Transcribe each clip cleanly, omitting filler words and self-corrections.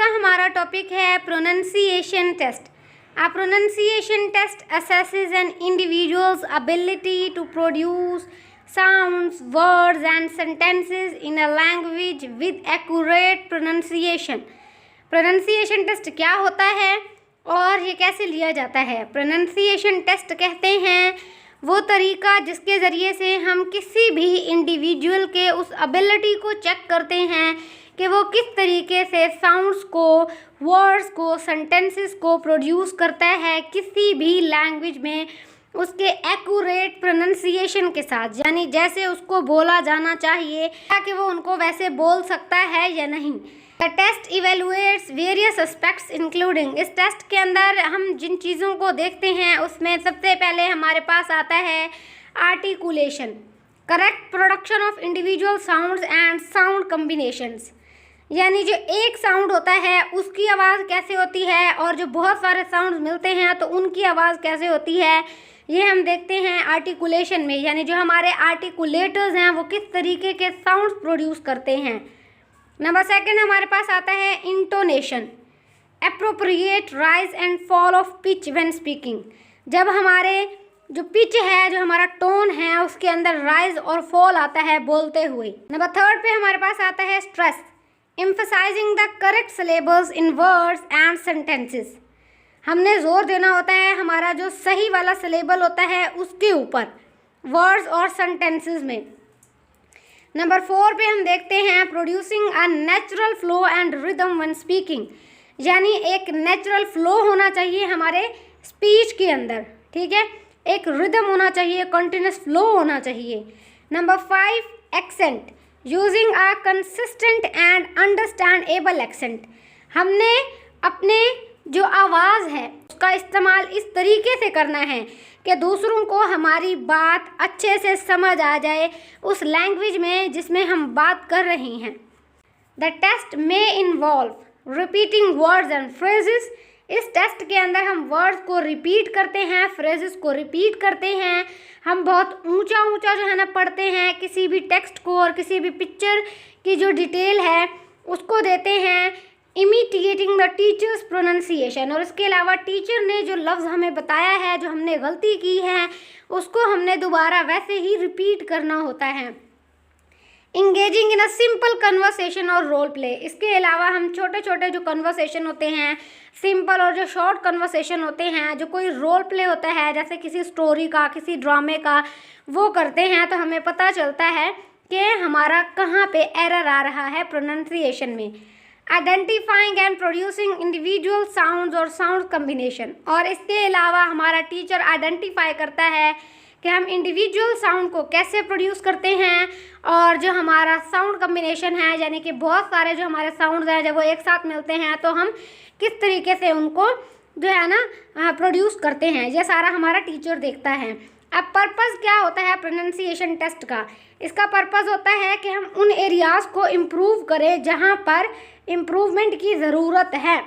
हमारा टॉपिक है pronunciation test. A pronunciation test assesses an individual's ability to produce sounds, words and sentences in a language with accurate pronunciation। Pronunciation test क्या होता है और ये कैसे लिया जाता है? प्रोनंसिएशन टेस्ट कहते हैं वो तरीका जिसके ज़रिए से हम किसी भी इंडिविजुअल के उस एबिलिटी को चेक करते हैं कि वो किस तरीके से साउंड्स को, वर्ड्स को, सेंटेंसेस को प्रोड्यूस करता है किसी भी लैंग्वेज में उसके एक्यूरेट प्रोनंसिएशन के साथ, यानी जैसे उसको बोला जाना चाहिए ताकि वो उनको वैसे बोल सकता है या नहीं। The test evaluates various aspects including. इस टेस्ट के अंदर हम जिन चीज़ों को देखते हैं उसमें सबसे पहले हमारे पास आता है articulation, correct production of individual sounds and sound combinations, यानी जो एक साउंड होता है उसकी आवाज़ कैसे होती है और जो बहुत सारे साउंड्स मिलते हैं तो उनकी आवाज़ कैसे होती है, ये हम देखते हैं आर्टिकुलेशन में, यानी जो हमारे आर्टिकुलेटर्स हैं वो किस तरीके के साउंड्स प्रोड्यूस करते हैं। नंबर सेकंड हमारे पास आता है intonation, appropriate rise and fall of pitch when speaking. जब हमारे जो पिच है, जो हमारा टोन है, उसके अंदर राइज और फॉल आता है बोलते हुए। नंबर थर्ड पे हमारे पास आता है stress, emphasizing the correct syllables in words and sentences। हमने जोर देना होता है हमारा जो सही वाला सिलेबल होता है उसके ऊपर वर्ड्स और सेंटेंसेस में। नंबर 4 पे हम देखते हैं producing a natural flow and rhythm when speaking, यानी एक नेचुरल फ्लो होना चाहिए हमारे स्पीच के अंदर, ठीक है, एक रिदम होना चाहिए, कंटिन्यूस फ्लो होना चाहिए। Number 5 accent, using a consistent and understandable accent. हमने अपने जो आवाज़ है उसका इस्तेमाल इस तरीके से करना है कि दूसरों को हमारी बात अच्छे से समझ आ जाए उस लैंग्वेज में जिसमें हम बात कर रहे हैं। The test may involve repeating words and phrases. इस टेस्ट के अंदर हम वर्ड्स को रिपीट करते हैं, फ्रेजेस को रिपीट करते हैं, हम बहुत ऊंचा ऊंचा जो है ना पढ़ते हैं, किसी भी टेक्स्ट को और किसी भी पिक्चर की जो डिटेल है उसको देते हैं, इमिटेटिंग द टीचर्स प्रोनंसिएशन। और इसके अलावा टीचर ने जो लफ्ज़ हमें बताया है, जो हमने गलती की है, उसको हमने दोबारा वैसे ही रिपीट करना होता है। Engaging in a simple conversation और रोल प्ले। इसके अलावा हम छोटे छोटे जो कन्वर्सेशन होते हैं, सिंपल और जो शॉर्ट कन्वर्सेशन होते हैं, जो कोई रोल प्ले होता है जैसे किसी स्टोरी का, किसी ड्रामे का, वो करते हैं तो हमें पता चलता है कि हमारा कहाँ पे एरर आ रहा है प्रोनंसिएशन में। Identifying and producing individual sounds और साउंड कम्बिनेशन। और इसके अलावा हमारा टीचर आइडेंटिफाई करता है कि हम इंडिविजुअल साउंड को कैसे प्रोड्यूस करते हैं और जो हमारा साउंड कम्बिनेशन है, यानी कि बहुत सारे जो हमारे साउंड्स हैं जब वो एक साथ मिलते हैं तो हम किस तरीके से उनको जो है ना प्रोड्यूस करते हैं, ये सारा हमारा टीचर देखता है। अब पर्पज़ क्या होता है प्रोनंसिएशन टेस्ट का? इसका पर्पज़ होता है कि हम उन एरियाज़ को इम्प्रूव करें जहाँ पर इम्प्रूवमेंट की ज़रूरत है।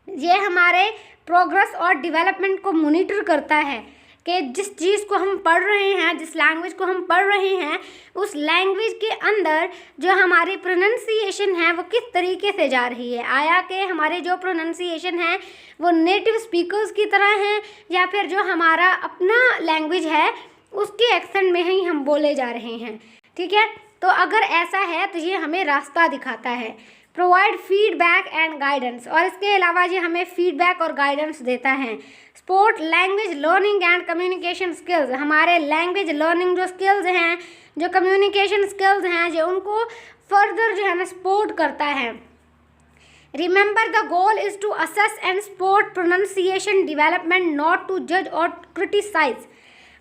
ये हमारे प्रोग्रेस और डेवलपमेंट को मॉनिटर करता है कि जिस चीज़ को हम पढ़ रहे हैं, जिस लैंग्वेज को हम पढ़ रहे हैं, उस लैंग्वेज के अंदर जो हमारी प्रोनंसिएशन है वो किस तरीके से जा रही है। आया कि हमारे जो प्रोनंसिएशन है वो नेटिव स्पीकर्स की तरह हैं या फिर जो हमारा अपना लैंग्वेज है उसके एक्सेंट में ही हम बोले जा रहे हैं, ठीक है। तो अगर ऐसा है तो ये हमें रास्ता दिखाता है। प्रोवाइड फीडबैक एंड गाइडेंस, और इसके अलावा ये हमें फीडबैक और गाइडेंस देता है। Support language learning and communication skills. हमारे लैंग्वेज लर्निंग जो स्किल्स हैं, जो कम्युनिकेशन स्किल्स हैं, जो उनको फर्दर जो है ना सपोर्ट करता है। Remember the goal is to assess and support pronunciation development, not to जज और क्रिटिसाइज।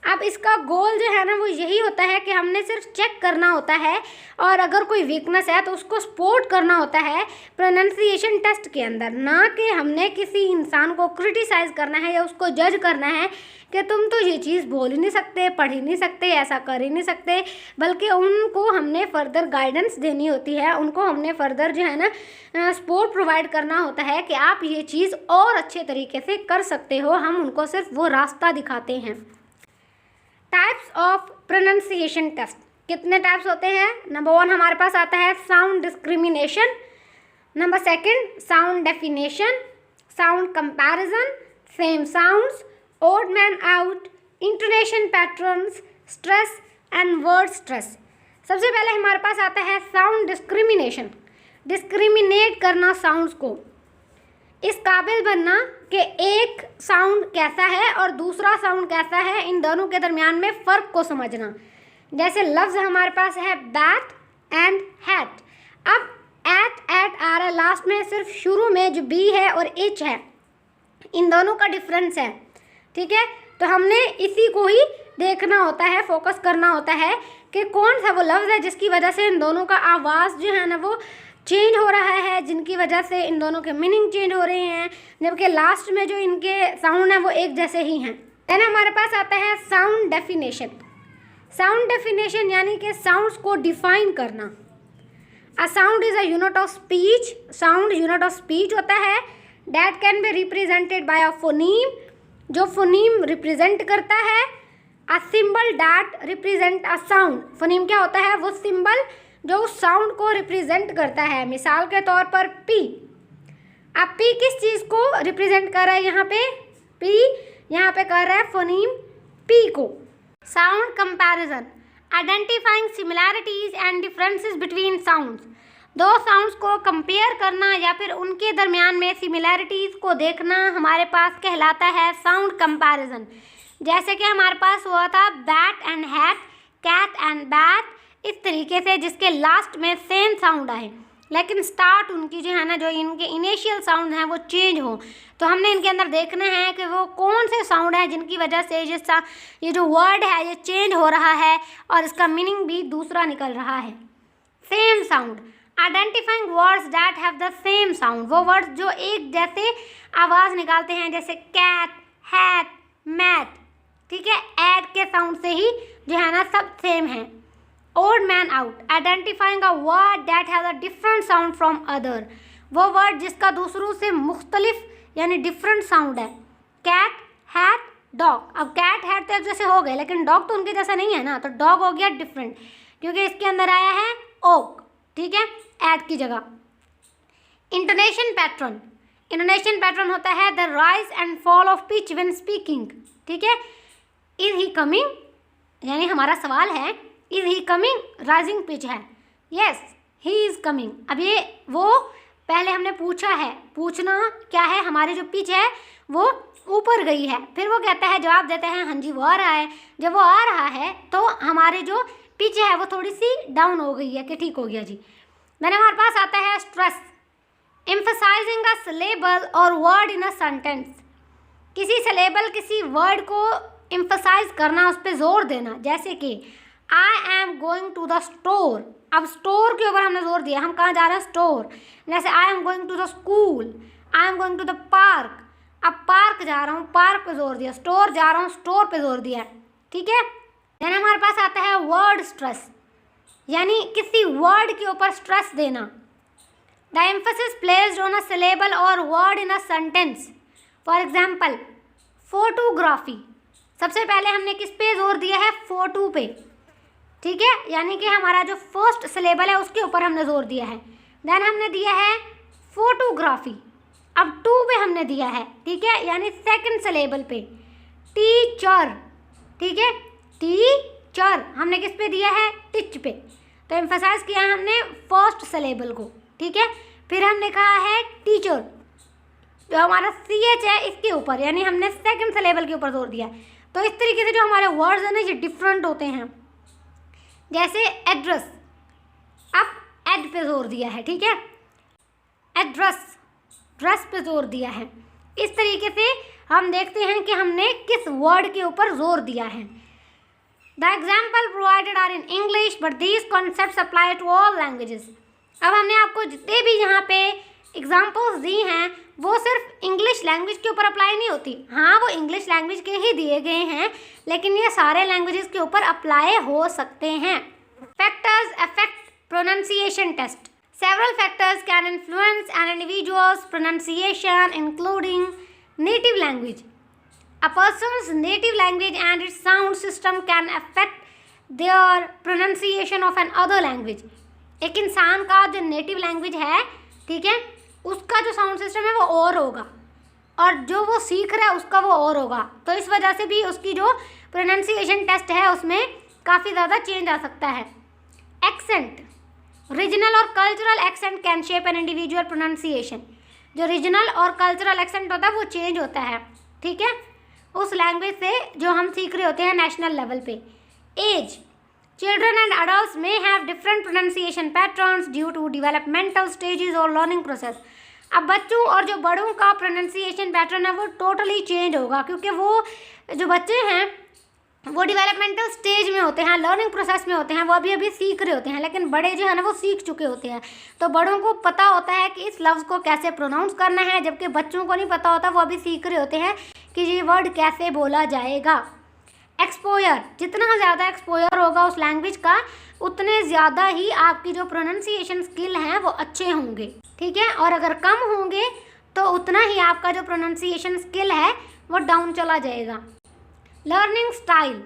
अब इसका गोल जो है ना वो यही होता है कि हमने सिर्फ चेक करना होता है और अगर कोई वीकनेस है तो उसको सपोर्ट करना होता है प्रोनंसिएशन टेस्ट के अंदर, ना कि हमने किसी इंसान को क्रिटिसाइज़ करना है या उसको जज करना है कि तुम तो ये चीज़ बोल ही नहीं सकते, पढ़ ही नहीं सकते, ऐसा कर ही नहीं सकते, बल्कि उनको हमने फर्दर गाइडेंस देनी होती है, उनको हमने फर्दर जो है ना सपोर्ट प्रोवाइड करना होता है कि आप ये चीज़ और अच्छे तरीके से कर सकते हो। हम उनको सिर्फ वो रास्ता दिखाते हैं। टाइप्स ऑफ प्रोनंसिएशन टेस्ट, कितने टाइप्स होते हैं? नंबर 1 हमारे पास आता है sound discrimination, Number second, sound definition, sound comparison, same sounds, odd man out, intonation patterns, stress and word stress. सबसे पहले हमारे पास आता है साउंड डिस्क्रिमिनेशन, डिस्क्रिमिनेट करना साउंड्स को, इस काबिल बनना कि एक साउंड कैसा है और दूसरा साउंड कैसा है, इन दोनों के दरमियान में फ़र्क को समझना। जैसे लफ्ज़ हमारे पास है बैट एंड हैट। अब एट आ रहा है लास्ट में, सिर्फ शुरू में जो बी है और एच है, इन दोनों का डिफरेंस है, ठीक है। तो हमने इसी को ही देखना होता है, फोकस करना होता है कि कौन सा वो लफ्ज़ है जिसकी वजह से इन दोनों का आवाज़ जो है ना वो चेंज हो रहा है, जिनकी वजह से इन दोनों के मीनिंग चेंज हो रहे हैं, जबकि लास्ट में जो इनके साउंड है वो एक जैसे ही हैं। देन हमारे पास आता है साउंड डेफिनेशन। साउंड डेफिनेशन यानी कि साउंड्स को डिफाइन करना। A sound is a unit of speech, sound unit of speech होता है, that can be represented by a phoneme, जो फोनीम रिप्रेजेंट करता है, a symbol that represent a sound. Phoneme क्या होता है? वो सिंबल जो उस साउंड को रिप्रेजेंट करता है। मिसाल के तौर पर पी, अब पी किस चीज़ को रिप्रेजेंट कर रहा है? यहाँ पे पी यहाँ पे कर रहा है फोनीम पी को। Sound comparison, identifying similarities and differences between sounds. दो साउंड्स को कंपेयर करना या फिर उनके दरमियान में सिमिलैरिटीज़ को देखना हमारे पास कहलाता है साउंड कंपैरिजन। जैसे कि हमारे पास हुआ था bat and hat, cat and bat, इस तरीके से जिसके लास्ट में सेम साउंड आए लेकिन स्टार्ट उनकी जो है ना, जो इनके इनिशियल साउंड हैं वो चेंज हो। तो हमने इनके अंदर देखना है कि वो कौन से साउंड है जिनकी वजह से ये जो वर्ड है ये चेंज हो रहा है और इसका मीनिंग भी दूसरा निकल रहा है। Same sound, identifying words that have the same sound, वो वर्ड्स जो एक जैसे आवाज़ निकालते हैं, जैसे कैट, हैट, मैट, ठीक है, ऐड के साउंड से ही जो है ना सब सेम है। Odd man out, identifying a word that has a different sound from other, वो वर्ड जिसका दूसरों से मुख्तलिफ यानी डिफरेंट साउंड है। Cat, hat, dog. अब कैट हैट तो एक जैसे हो गए लेकिन डॉग तो उनके जैसा नहीं है ना, तो डॉग हो गया डिफरेंट क्योंकि इसके अंदर आया है ओक, ठीक है, ऐड की जगह। इंटोनेशन पैटर्न, इंटोनेशन पैटर्न होता है the rise and fall of pitch when speaking, ठीक है। इज ही कमिंग, यानी हमारा सवाल है is he coming, rising pitch है, यस ही इज़ कमिंग। अब ये वो पहले हमने पूछा है, पूछना क्या है, हमारी जो पिच है वो ऊपर गई है, फिर वो कहता है, जवाब देते हैं हाँ जी वो आ रहा है। जब वो आ रहा है तो हमारे जो पिच है वो थोड़ी सी डाउन हो गई है कि ठीक हो गया जी। देन हमारे पास आता है स्ट्रेस, एम्फसाइजिंग अ सिलेबल और वर्ड इन अ सेंटेंस, किसी सिलेबल किसी वर्ड को एम्फसाइज करना, उस पर जोर देना। जैसे कि I am going to the store, अब स्टोर के ऊपर हमने जोर दिया, हम कहाँ जा रहे हैं? स्टोर। जैसे I am going to the school, I am going to the park, अब पार्क जा रहा हूँ, पार्क पे जोर दिया, स्टोर जा रहा हूँ, स्टोर पे जोर दिया, ठीक है। देन हमारे पास आता है वर्ड स्ट्रेस, यानी किसी वर्ड के ऊपर स्ट्रेस देना। The emphasis placed on a syllable और word in a sentence. For example photography, सबसे पहले हमने किस पे जोर दिया है? फोटो पे, ठीक है, यानी कि हमारा जो फर्स्ट सिलेबल है उसके ऊपर हमने जोर दिया है। देन हमने दिया है फोटोग्राफी, अब टू पे हमने दिया है, ठीक है, यानी सेकंड सिलेबल पे। टीचर, ठीक है, टीचर हमने किस पे दिया है? टिच पे, तो एम्फसाइज किया है हमने फर्स्ट सिलेबल को, ठीक है। फिर हमने कहा है टीचर, जो हमारा CH है इसके ऊपर, यानी हमने सेकंड सिलेबल के ऊपर जोर दिया। तो इस तरीके से जो हमारे वर्ड्स हैं ना ये डिफरेंट होते हैं। जैसे एड्रेस, अब एड पे जोर दिया है, ठीक है, एड्रेस, ड्रेस पे जोर दिया है। इस तरीके से हम देखते हैं कि हमने किस वर्ड के ऊपर जोर दिया है। The example provided are in English but these concepts apply to all languages. अब हमने आपको जितने भी यहाँ पे एग्जाम्पल्स दी हैं वो सिर्फ इंग्लिश लैंग्वेज के ऊपर अप्लाई नहीं होती, हाँ वो इंग्लिश लैंग्वेज के ही दिए गए हैं लेकिन ये सारे लैंग्वेजेस के ऊपर अप्लाई हो सकते हैं। Factors affect pronunciation test. Several factors can influence an individual's pronunciation including native language. A person's native language and its sound system can affect their pronunciation of an other language. एक इंसान का जो native language है, ठीक है, उसका जो sound system है वो और होगा, और जो वो सीख रहा है उसका वो और होगा। तो इस वजह से भी उसकी जो प्रोनाउंसिएशन टेस्ट है उसमें काफ़ी ज़्यादा चेंज आ सकता है। एक्सेंट, रीजनल और cultural accent can shape an individual pronunciation. जो रीजनल और कल्चरल एक्सेंट होता है वो चेंज होता है, ठीक है, उस लैंग्वेज से जो हम सीख रहे होते हैं नेशनल लेवल पे। Age, children and adults may have different pronunciation patterns due to developmental stages और लर्निंग प्रोसेस। अब बच्चों और जो बड़ों का प्रोनाउंसिएशन पैटर्न है वो टोटली चेंज होगा, क्योंकि वो जो बच्चे हैं वो डेवलपमेंटल स्टेज में होते हैं, लर्निंग प्रोसेस में होते हैं, वो अभी अभी सीख रहे होते हैं, लेकिन बड़े जो है ना वो सीख चुके होते हैं। तो बड़ों को पता होता है कि इस लफ्ज़ को कैसे प्रोनाउंस करना है, जबकि बच्चों को नहीं पता होता, वो अभी सीख रहे होते हैं कि ये वर्ड कैसे बोला जाएगा। एक्सपोयर, जितना ज़्यादा एक्सपोयर होगा उस लैंग्वेज का उतने ज़्यादा ही आपकी जो प्रोनाउंसिएशन स्किल हैं वो अच्छे होंगे, ठीक है, और अगर कम होंगे तो उतना ही आपका जो प्रोनाउंसिएशन स्किल है वो डाउन चला जाएगा। Learning style,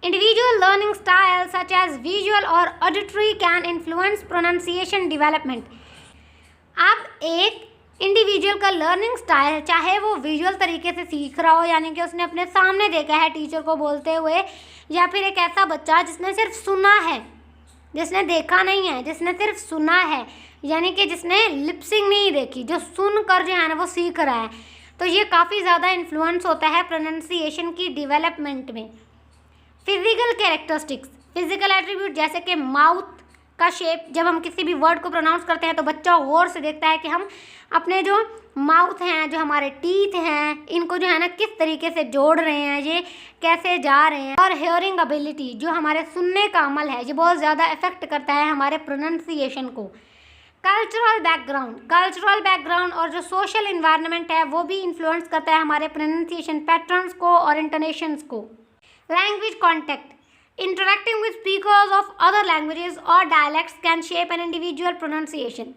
individual learning style such as visual और auditory can influence pronunciation development. अब एक इंडिविजुअल का लर्निंग स्टाइल, चाहे वो विजुअल तरीके से सीख रहा हो, यानी कि उसने अपने सामने देखा है टीचर को बोलते हुए, या फिर एक ऐसा बच्चा जिसने सिर्फ सुना है, जिसने देखा नहीं है, जिसने सिर्फ सुना है, यानी कि जिसने लिपसिंग नहीं देखी, जो सुन कर जो है ना वो सीख रहा है, तो ये काफ़ी ज़्यादा इन्फ्लुएंस होता है प्रोनाउंसिएशन की डेवलपमेंट में। फिजिकल कैरेक्टरिस्टिक्स, फिजिकल एट्रीब्यूट, जैसे कि माउथ का शेप, जब हम किसी भी वर्ड को प्रोनाउंस करते हैं तो बच्चा गौर से देखता है कि हम अपने जो माउथ हैं, जो हमारे टीथ हैं, इनको जो है ना किस तरीके से जोड़ रहे हैं, ये कैसे जा रहे हैं। और हेयरिंग एबिलिटी, जो हमारे सुनने का अमल है, ये बहुत ज़्यादा इफेक्ट करता है हमारे प्रोनाउंसिएशन को। कल्चरल बैकग्राउंड, कल्चरल बैकग्राउंड और जो सोशल इन्वायरमेंट है वो भी इन्फ्लुएंस करता है हमारे प्रोनाउंसिएशन पैटर्न्स को और इंटोनेशंस को। Language contact, interacting with speakers of other languages or dialects can shape an individual pronunciation।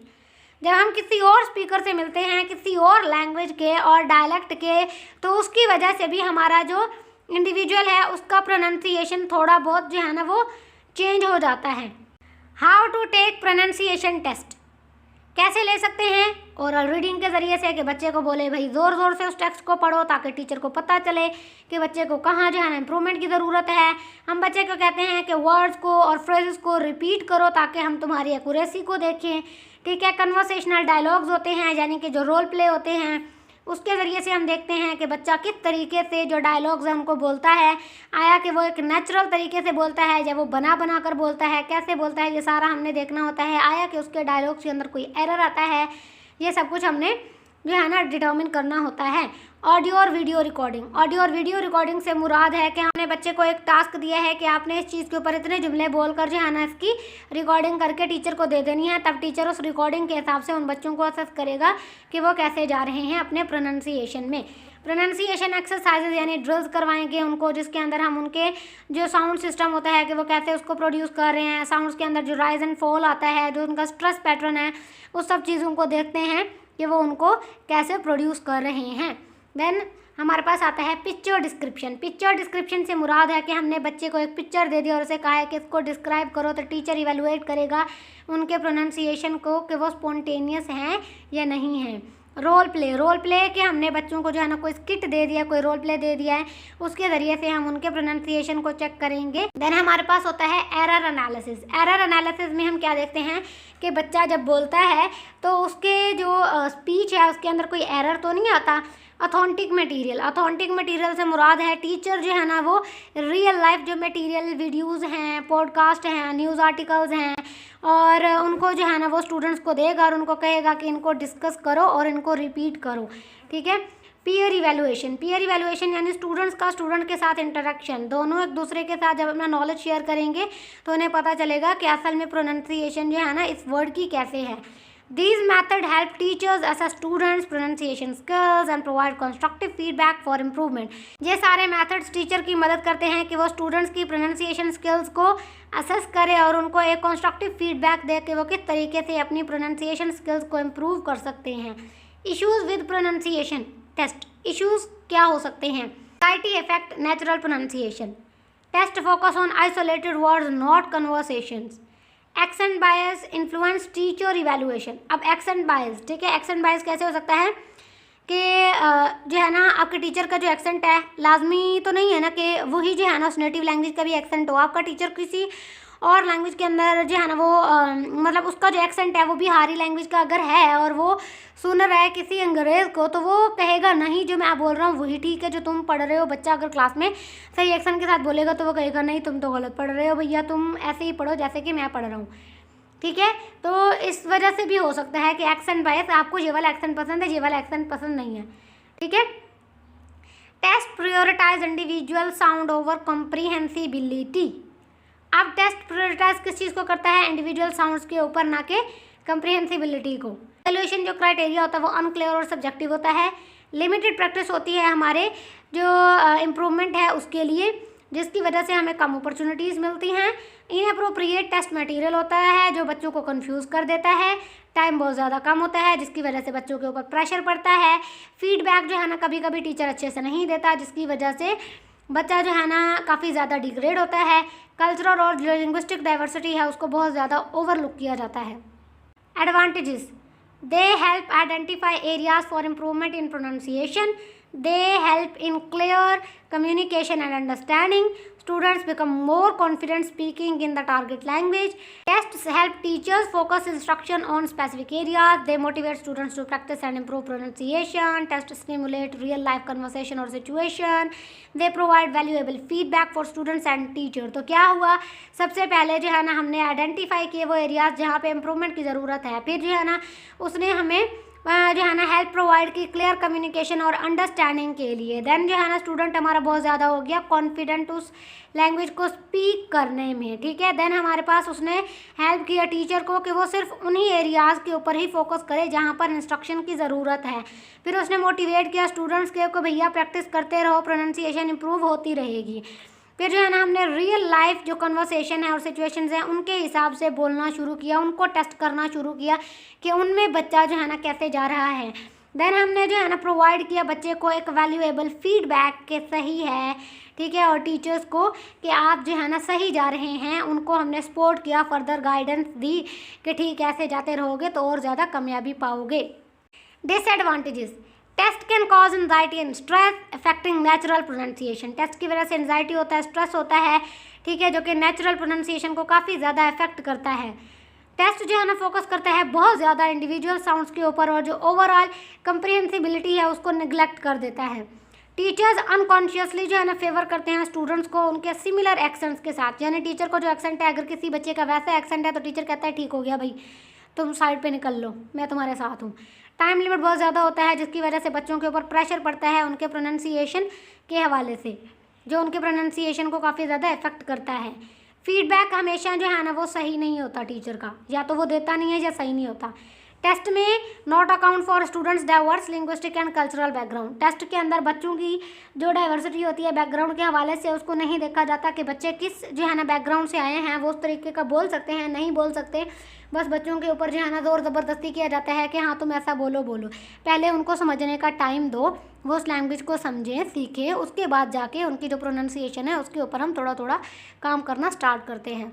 जब हम किसी और स्पीकर से मिलते हैं, किसी और लैंग्वेज के और डायलेक्ट के, तो उसकी वजह से भी हमारा जो इंडिविजुअल है उसका प्रोनाउंसिएशन थोड़ा बहुत जो है ना वो चेंज हो जाता है। How to take pronunciation test, कैसे ले सकते हैं? ओरल रीडिंग के ज़रिए से, कि बच्चे को बोले भाई ज़ोर ज़ोर से उस टेक्स्ट को पढ़ो, ताकि टीचर को पता चले कि बच्चे को कहाँ जो है ना इम्प्रूवमेंट की ज़रूरत है। हम बच्चे को कहते हैं कि वर्ड्स को और फ्रेजेस को रिपीट करो ताकि हम तुम्हारी एक्यूरेसी को देखें, ठीक है। कन्वर्सेशनल डायलॉग्स होते हैं, यानी कि जो रोल प्ले होते हैं, उसके ज़रिए से हम देखते हैं कि बच्चा किस तरीके से जो डायलॉग्स हैं उनको बोलता है, आया कि वो एक नेचुरल तरीके से बोलता है, जब वो बना बना कर बोलता है, कैसे बोलता है, ये सारा हमने देखना होता है। आया कि उसके डायलॉग्स के अंदर कोई एरर आता है, ये सब कुछ हमने जो है ना डिटर्मिन करना होता है। ऑडियो और वीडियो रिकॉर्डिंग, ऑडियो और वीडियो रिकॉर्डिंग से मुराद है कि हमने बच्चे को एक टास्क दिया है कि आपने इस चीज़ के ऊपर इतने जुमले बोलकर जो है ना इसकी रिकॉर्डिंग करके टीचर को दे देनी है। तब टीचर उस रिकॉर्डिंग के हिसाब से उन बच्चों को असेस करेगा कि वो कैसे जा रहे हैं अपने प्रोनाउंसिएशन में। प्रोनाउंसिएशन एक्सरसाइजेज यानी ड्रिल्स करवाएंगे उनको, जिसके अंदर हम उनके जो साउंड सिस्टम होता है कि वो कैसे उसको प्रोड्यूस कर रहे हैं, साउंड्स के अंदर जो राइज एंड फॉल आता है, जो उनका स्ट्रेस पैटर्न है, उस सब चीज़ों को देखते हैं कि वो उनको कैसे प्रोड्यूस कर रहे हैं। देन हमारे पास आता है पिक्चर डिस्क्रिप्शन। पिक्चर डिस्क्रिप्शन से मुराद है कि हमने बच्चे को एक पिक्चर दे दी और उसे कहा है कि इसको डिस्क्राइब करो, तो टीचर इवेलुएट करेगा उनके प्रोनाउंसिएशन को कि वो स्पॉन्टेनियस हैं या नहीं हैं। रोल प्ले, रोल प्ले कि हमने बच्चों को जो है ना कोई स्किट दे दिया, कोई रोल प्ले दे दिया है, उसके ज़रिए से हम उनके प्रोनाउंसिएशन को चेक करेंगे। देन हमारे पास होता है एरर एनालिसिस। एरर एनालिसिस में हम क्या देखते हैं कि बच्चा जब बोलता है तो उसके जो स्पीच है उसके अंदर कोई एरर तो नहीं आता। ऑथेंटिक मटेरियल, ऑथेंटिक मटेरियल से मुराद है टीचर जो है ना वो रियल लाइफ जो मटेरियल वीडियोस हैं, पॉडकास्ट हैं, न्यूज़ आर्टिकल्स हैं, और उनको जो है ना वो स्टूडेंट्स को देगा और उनको कहेगा कि इनको डिस्कस करो और इनको रिपीट करो, ठीक है। पीयर इवैल्यूएशन, पीयर इवैल्यूएशन यानी स्टूडेंट्स का स्टूडेंट के साथ इंटरेक्शन, दोनों एक दूसरे के साथ जब अपना नॉलेज शेयर करेंगे तो उन्हें पता चलेगा कि असल में प्रोनाउंसिएशन जो है ना इस वर्ड की कैसे है। These methods help teachers assess students' pronunciation skills and provide constructive feedback for improvement। ये सारे methods टीचर की मदद करते हैं कि वो स्टूडेंट्स की pronunciation skills को assess करे और उनको एक constructive feedback दे कि वो किस तरीके से अपनी pronunciation skills को improve कर सकते हैं। Issues with pronunciation test, issues क्या हो सकते हैं? Society affect natural pronunciation. Test focus on isolated words, not conversations. Accent bias influence teacher evaluation. अब एक्सेंट बायस, ठीक है, एक्सेंट बायस कैसे हो सकता है कि जो है ना आपके टीचर का जो एक्सेंट है, लाजमी तो नहीं है ना कि वही जो है ना उस नेटिव लैंग्वेज का भी एक्सेंट हो। आपका टीचर किसी और लैंग्वेज के अंदर जो है ना वो मतलब उसका जो एक्सेंट है वो बिहारी लैंग्वेज का अगर है और वो सुन रहा है किसी अंग्रेज़ को, तो वो कहेगा नहीं जो मैं बोल रहा हूँ वही ठीक है, जो तुम पढ़ रहे हो। बच्चा अगर क्लास में सही एक्सेंट के साथ बोलेगा तो वो कहेगा नहीं तुम तो गलत पढ़ रहे हो भैया, तुम ऐसे ही पढ़ो जैसे कि मैं पढ़ रहा हूँ, ठीक है। तो इस वजह से भी हो सकता है कि एक्सेंट बायस, आपको ये वाला एक्सेंट पसंद है, ये वाला एक्सेंट पसंद नहीं है, ठीक है। Test prioritise individual sound over comprehensibility. अब टेस्ट प्रायोरिटाइज किस चीज़ को करता है, इंडिविजुअल साउंड्स के ऊपर, ना कि कॉम्प्रिहेंसिबिलिटी को। वैल्यूएशन जो क्राइटेरिया होता है वो अनक्लियर और सब्जेक्टिव होता है। लिमिटेड प्रैक्टिस होती है हमारे जो इम्प्रूवमेंट है उसके लिए, जिसकी वजह से हमें कम अपॉर्चुनिटीज़ मिलती हैं। इनअप्रोप्रिएट टेस्ट मटेरियल होता है जो बच्चों को कंफ्यूज कर देता है। टाइम बहुत ज़्यादा कम होता है जिसकी वजह से बच्चों के ऊपर प्रेशर पड़ता है। फीडबैक जो है ना कभी कभी टीचर अच्छे से नहीं देता, जिसकी वजह से बच्चा जो है ना काफ़ी ज़्यादा डिग्रेड होता है। कल्चरल और जो लिंग्विस्टिक डाइवर्सिटी है उसको बहुत ज़्यादा ओवरलुक किया जाता है। Advantages, they help identify areas for improvement in pronunciation, they help in clear communication and understanding, students become more confident speaking in the target language. Tests help teachers focus instruction on specific areas, they motivate students to practice and improve pronunciation. Tests stimulate real life conversation or situation, they provide valuable feedback for students and teacher. तो क्या हुआ, सबसे पहले जो है ना हमने identify किए वो एरियाज जहाँ पे इम्प्रूवमेंट की ज़रूरत है, फिर जो है ना उसने हमें जो है ना हेल्प प्रोवाइड की क्लियर कम्युनिकेशन और अंडरस्टैंडिंग के लिए। देन जो है ना स्टूडेंट हमारा बहुत ज़्यादा हो गया कॉन्फिडेंट उस लैंग्वेज को स्पीक करने में, ठीक है। देन हमारे पास उसने हेल्प किया टीचर को कि वो सिर्फ उन्हीं एरियाज़ के ऊपर ही फोकस करे जहाँ पर इंस्ट्रक्शन की ज़रूरत है। फिर उसने मोटिवेट किया स्टूडेंट्स के को भैया प्रैक्टिस करते रहो, प्रोनाउंसिएशन इंप्रूव होती रहेगी। फिर जो है ना हमने रियल लाइफ जो कन्वर्सेशन है और सिचुएशंस हैं उनके हिसाब से बोलना शुरू किया, उनको टेस्ट करना शुरू किया कि उनमें बच्चा जो है ना कैसे जा रहा है। देन हमने जो है ना प्रोवाइड किया बच्चे को एक वैल्यूएबल फीडबैक के सही है, ठीक है, और टीचर्स को कि आप जो है ना सही जा रहे हैं, उनको हमने सपोर्ट किया, फर्दर गाइडेंस दी कि ठीक ऐसे जाते रहोगे तो और ज़्यादा कामयाबी पाओगे। Disadvantages, test can cause anxiety and stress affecting natural pronunciation. Test की वजह से एंजाइटी होता है, स्ट्रेस होता है, ठीक है, जो कि नेचुरल प्रोनाउंसिएशन को काफ़ी ज़्यादा इफेक्ट करता है। टेस्ट जो है ना फोकस करता है बहुत ज़्यादा इंडिविजुअल साउंड्स के ऊपर और जो ओवरऑल कंप्रिहेंसिबिलिटी है उसको निगलेक्ट कर देता है। टीचर्स अनकॉन्शियसली जो है ना फेवर करते हैं स्टूडेंट्स को उनके सिमिलर एक्सेंट्स के साथ, यानी टीचर को जो एक्सेंट है अगर किसी बच्चे का वैसा एक्सेंट है तो टीचर कहता है ठीक हो गया भाई, तुम साइड पे निकल लो, मैं तुम्हारे साथ हूँ। टाइम लिमिट बहुत ज़्यादा होता है जिसकी वजह से बच्चों के ऊपर प्रेशर पड़ता है उनके प्रोनाउंसिएशन के हवाले से, जो उनके प्रोनाउंसिएशन को काफ़ी ज़्यादा इफेक्ट करता है। फीडबैक हमेशा जो है ना वो सही नहीं होता टीचर का, या तो वो देता नहीं है या सही नहीं होता। टेस्ट में not account for students diverse linguistic and cultural background. Test के अंदर बच्चों की जो डाइवर्सिटी होती है बैकग्राउंड के हवाले से उसको नहीं देखा जाता कि बच्चे किस जो है ना बैकग्राउंड से आए हैं, वो उस तरीके का बोल सकते हैं नहीं बोल सकते। बस बच्चों के ऊपर जो है ना ज़ोर ज़बरदस्ती किया जाता है कि हाँ तुम ऐसा बोलो। पहले उनको समझने का टाइम दो, वो उस लैंग्वेज को समझें सीखें, उसके बाद जाके उनकी जो प्रोनाउंसिएशन है उसके ऊपर हम थोड़ा थोड़ा काम करना स्टार्ट करते हैं।